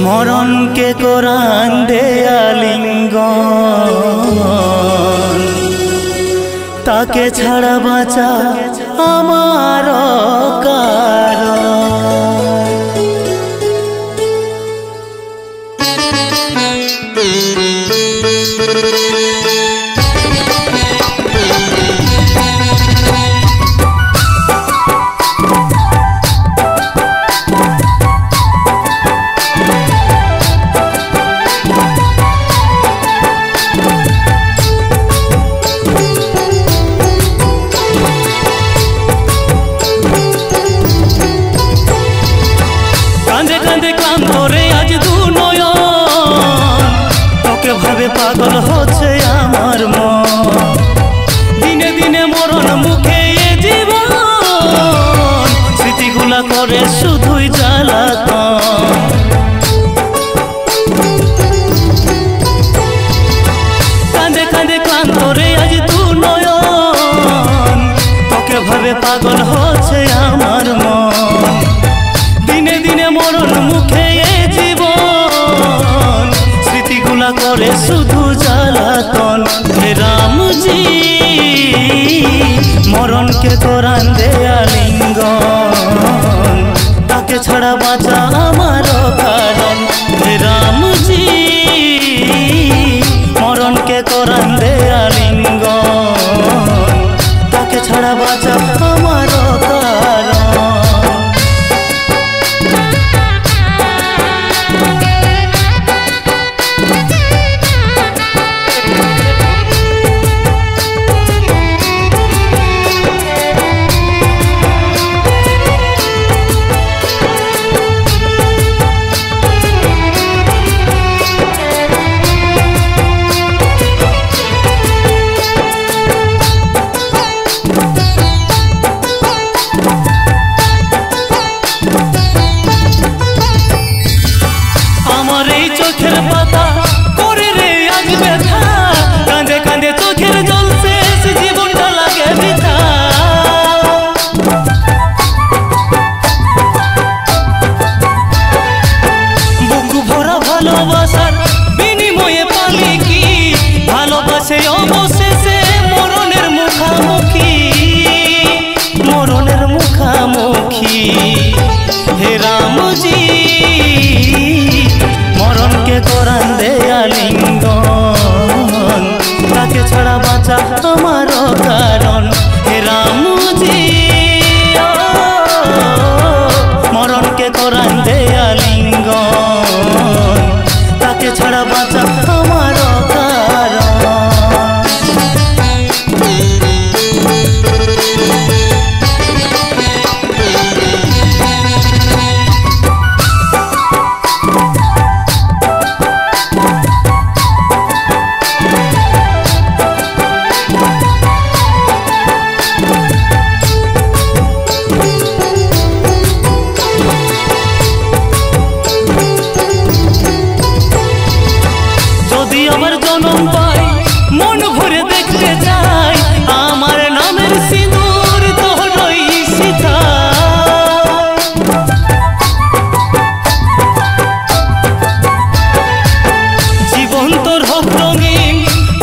মরণ কে কোরআন দেয়া লিঙ্গন, তাকে ছাড়া বাঁচা আমার কারণ। পাগল হচ্ছে আমার মন, দিনে দিনে মরণ মুখে এ জীবন, স্মৃতিগুলা করে শুধুই জ্বালাতন। কাঁদে কাঁদে ক্লান্ত রে আজ দু নয়ন, তোকে ভাবে পাগল হচ্ছে আমার মন, দিনে দিনে মরণ মুখে এ জীবন, স্মৃতিগুলা করে শুধু জ্বালাতন। হে রামজি মরণকে কোরআন দেয়া লিঙ্গন, তাকে ছাড়া বাঁচা আমার কারণ। হে রামজি মরণকে কোরআন দেয়া লিঙ্গন, তাকে ছাড়া বাঁচা আমার কারণ। চোখের পাতা করে রে আজ ব্যথা, কাঁদে কাঁদে চোখের জল শেষ, জীবনটা লাগে বৃথা। বুকু ভরা ভালোবাসার বিনিময়ে পালি কি, ভালোবাসে অবশেষে মরণের মুখামুখি, মরণের মুখামুখি। হে রামজি মরণকে কোরআন দেয়া লিঙ্গন, তাকে ছাড়া বাঁচা আমার কারণ। হে রামজি মরণকে কোরআন দেয়া লিঙ্গন, তাকে ছাড়া বাঁচা আমার কারণ। আমার জনম পাই মন ভরে দেখতে চাই, আমার নামের সিঁদুর তোরই সিথায়। জীবন তোর হোক রঙিন,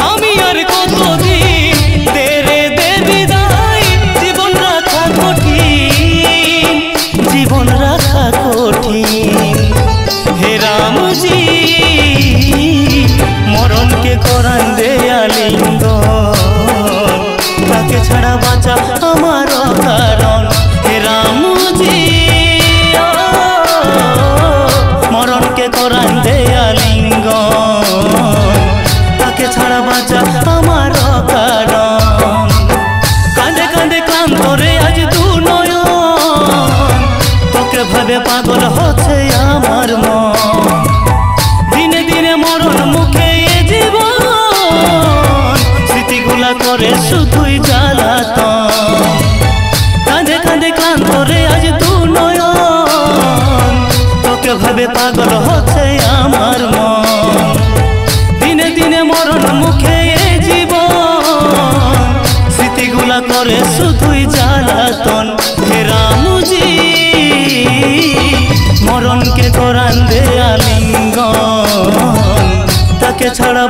আমি আর কতদিন তেরে দে বিদায়, জীবন রাখা কঠিন, জীবন রাখা কঠিন। হে রামজি মরণকে কোরআন দেয়া লিঙ্গন, তাকে ছাড়া বাঁচা আমার কারণ। হে রামজি মরণকে কোরআন দেয়া লিঙ্গন, তাকে ছাড়া বাঁচা আমার কারণ। কাঁদে কাঁদে ক্লান্ত রে আজ দু নয়ন, তোকে ভাবে পাগল হচ্ছে আমার মন, দিনে দিনে মরণ মুখে এ জীবন, স্মৃতিগুলা করে শুধুই জ্বালাতন। কাঁদে কাঁদে ক্লান্ত রে আজ দু নয়ন, তোকে ভাবে পাগল হচ্ছে আমার মন, দিনে দিনে মরণ মুখে এ জীবন, স্মৃতিগুলা করে শুধুই জ্বালাতন। হে রামজি মরণকে কোরআন দেয়া লিঙ্গন, ছাড়া